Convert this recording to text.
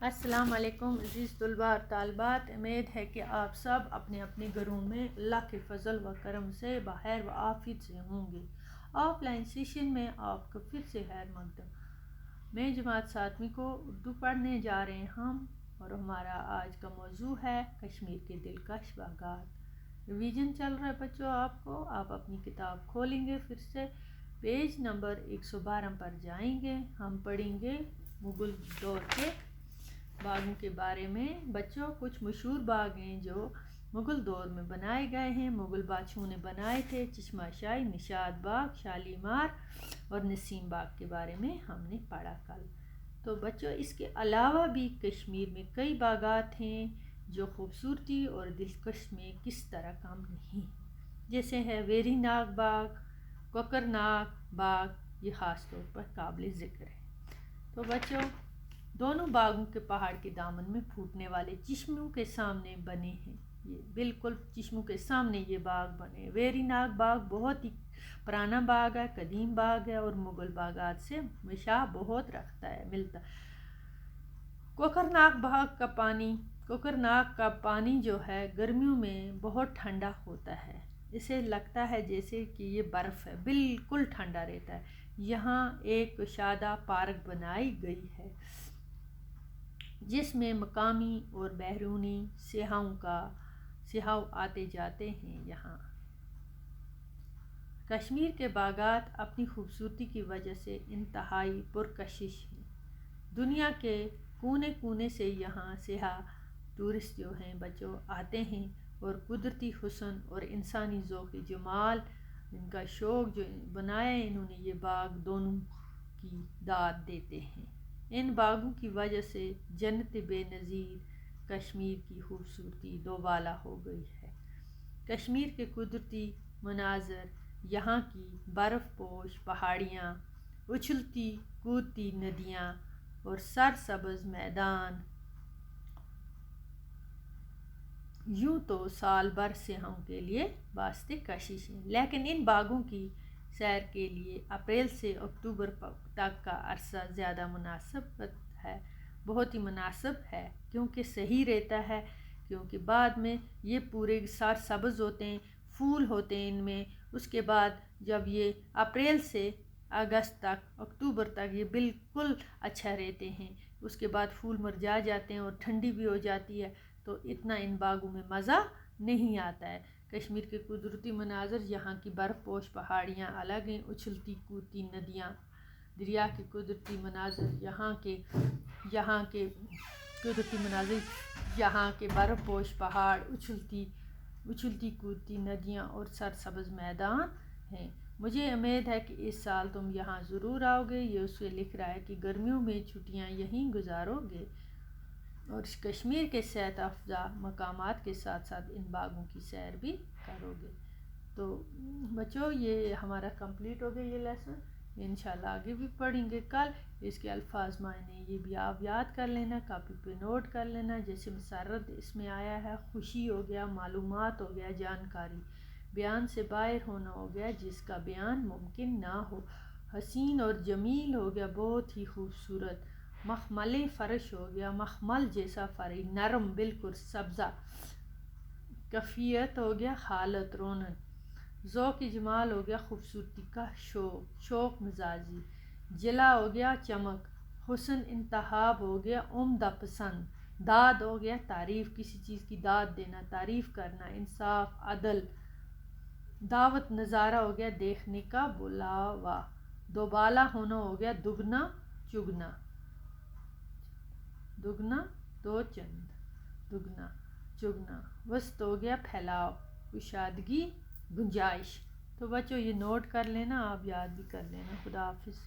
السلام علیکم عزیز طلباء اور طالبات، امید ہے کہ آپ سب اپنے اپنے گھروں میں اللہ کے فضل و کرم سے بخیر و عافیت سے ہوں گے۔ آف لائن سیشن میں آپ کو پھر سے خیر مقدم۔ میں جماعت 7ویں کو اردو پڑھنے جا رہے ہیں ہم، اور ہمارا آج کا موضوع ہے کشمیر کے دلکش باغات۔ ریویژن چل رہا ہے بچوں، آپ اپنی کتاب کھولیں گے، پھر سے پیج نمبر 112 پر جائیں گے۔ ہم پڑھیں گے مغل دور کے باغوں کے بارے میں۔ بچوں، کچھ مشہور باغ ہیں جو مغل دور میں بنائے گئے ہیں، مغل بادشاہوں نے بنائے تھے۔ چشمہ شاہی، نشاد باغ، شالیمار اور نسیم باغ کے بارے میں ہم نے پڑھا کل۔ تو بچوں، اس کے علاوہ بھی کشمیر میں کئی باغات ہیں جو خوبصورتی اور دلکش میں کس طرح کم نہیں، جیسے ہے ویری ناگ باغ، کوکر ناگ باغ، یہ خاص طور پر قابل ذکر ہے۔ تو بچوں، دونوں باغوں کے پہاڑ کے دامن میں پھوٹنے والے چشموں کے سامنے بنے ہیں، یہ بالکل چشموں کے سامنے یہ باغ بنے۔ ویری ناگ باغ بہت ہی پرانا باغ ہے، قدیم باغ ہے اور مغل باغات سے مشابہ بہت رکھتا ہے، ملتا۔ کوکر ناگ کا پانی جو ہے گرمیوں میں بہت ٹھنڈا ہوتا ہے، اسے لگتا ہے جیسے کہ یہ برف ہے، بالکل ٹھنڈا رہتا ہے۔ یہاں ایک کشادہ پارک بنائی گئی ہے جس میں مقامی اور بیرونی سیاح آتے جاتے ہیں۔ یہاں کشمیر کے باغات اپنی خوبصورتی کی وجہ سے انتہائی پرکشش ہیں۔ دنیا کے کونے کونے سے یہاں سیاح ٹورسٹ جو ہیں بچوں آتے ہیں اور قدرتی حسن اور انسانی ذوق جمال، ان کا شوق جو بنایا انہوں نے یہ باغ، دونوں کی داد دیتے ہیں۔ ان باغوں کی وجہ سے جنت بے نظیر کشمیر کی خوبصورتی دوبالا ہو گئی ہے۔ کشمیر کے قدرتی مناظر، یہاں کی برف پوش پہاڑیاں، اچھلتی کودتی ندیاں اور سرسبز میدان، یوں تو سال بھر سیاحوں کے لیے باعث کشش ہیں، لیکن ان باغوں کی سیر کے لیے اپریل سے اکتوبر تک کا عرصہ زیادہ مناسب ہے، بہت ہی مناسب ہے، کیونکہ صحیح رہتا ہے، کیونکہ بعد میں یہ پورے سرسبز ہوتے ہیں، پھول ہوتے ہیں ان میں۔ اس کے بعد جب یہ اپریل سے اگست تک، اکتوبر تک یہ بالکل اچھا رہتے ہیں، اس کے بعد پھول مرجھا جاتے ہیں اور ٹھنڈی بھی ہو جاتی ہے، تو اتنا ان باغوں میں مزہ نہیں آتا ہے۔ کشمیر کے قدرتی مناظر، یہاں کی برف پوش پہاڑیاں الگ ہیں، اچھلتی کودتی ندیاں، دریا کے قدرتی مناظر، یہاں کے قدرتی مناظر، یہاں کے برف پوش پہاڑ، اچھلتی کودتی ندیاں اور سرسبز میدان ہیں۔ مجھے امید ہے کہ اس سال تم یہاں ضرور آؤ گے۔ یہ اس سے لکھ رہا ہے کہ گرمیوں میں چھٹیاں یہیں گزارو گے اور کشمیر کے صحت افزا مقامات کے ساتھ ساتھ ان باغوں کی سیر بھی کرو گے۔ تو بچوں، یہ ہمارا کمپلیٹ ہو گیا یہ لیسن، انشاءاللہ آگے بھی پڑھیں گے کل۔ اس کے الفاظ معنی یہ بھی آپ یاد کر لینا، کاپی پہ نوٹ کر لینا، جیسے مسرت اس میں آیا ہے، خوشی ہو گیا، معلومات ہو گیا، جانکاری، بیان سے باہر ہونا ہو گیا جس کا بیان ممکن نہ ہو، حسین اور جمیل ہو گیا بہت ہی خوبصورت، مخمل فرش ہو گیا مخمل جیسا فرش، نرم بالکل سبزہ، کیفیت ہو گیا حالت رونق، ذوق جمال ہو گیا خوبصورتی کا شوق مزاجی، جلا ہو گیا چمک، حسن انتخاب ہو گیا عمدہ پسند، داد ہو گیا تعریف، کسی چیز کی داد دینا، تعریف کرنا، انصاف عدل، دعوت نظارہ ہو گیا دیکھنے کا بلاوا، دوبالا ہونا ہو گیا دگنا چگنا، دگنا دو چند، دگنا چگنا، وسط ہو گیا پھیلاؤ، کشادگی گنجائش۔ تو بچوں یہ نوٹ کر لینا، آپ یاد بھی کر لینا۔ خدا حافظ۔